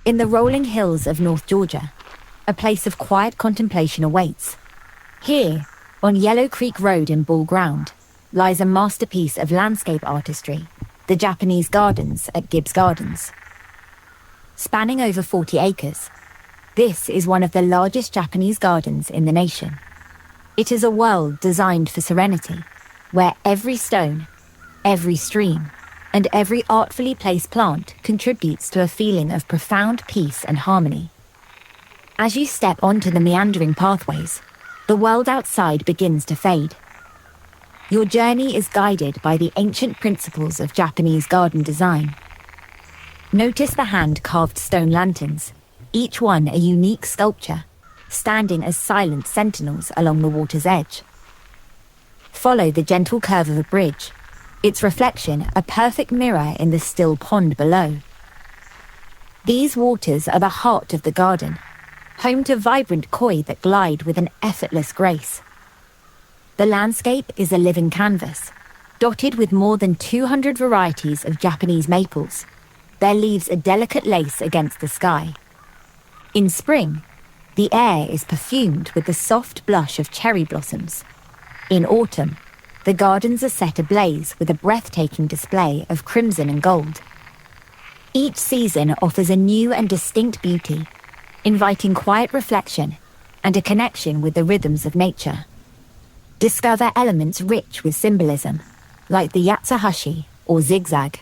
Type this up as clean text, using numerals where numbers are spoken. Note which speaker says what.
Speaker 1: In the rolling hills of North Georgia, a place of quiet contemplation awaits. Here, on Yellowcreek Road in Ball Ground, lies a masterpiece of landscape artistry, the Japanese Gardens at Gibbs Gardens. Spanning over 40 acres, this is one of the largest Japanese gardens in the nation. It is a world designed for serenity, where every stone, every stream, and every artfully placed plant contributes to a feeling of profound peace and harmony. As you step onto the meandering pathways, the world outside begins to fade. Your journey is guided by the ancient principles of Japanese garden design. Notice the hand-carved stone lanterns, each one a unique sculpture, standing as silent sentinels along the water's edge. Follow the gentle curve of a bridge, its reflection a perfect mirror in the still pond below. These waters are the heart of the garden, home to vibrant koi that glide with an effortless grace. The landscape is a living canvas, dotted with more than 200 varieties of Japanese maples, their leaves a delicate lace against the sky. In spring, the air is perfumed with the soft blush of cherry blossoms. In autumn, the gardens are set ablaze with a breathtaking display of crimson and gold. Each season offers a new and distinct beauty, inviting quiet reflection and a connection with the rhythms of nature. Discover elements rich with symbolism, like the Yatsuhashi or Zigzag,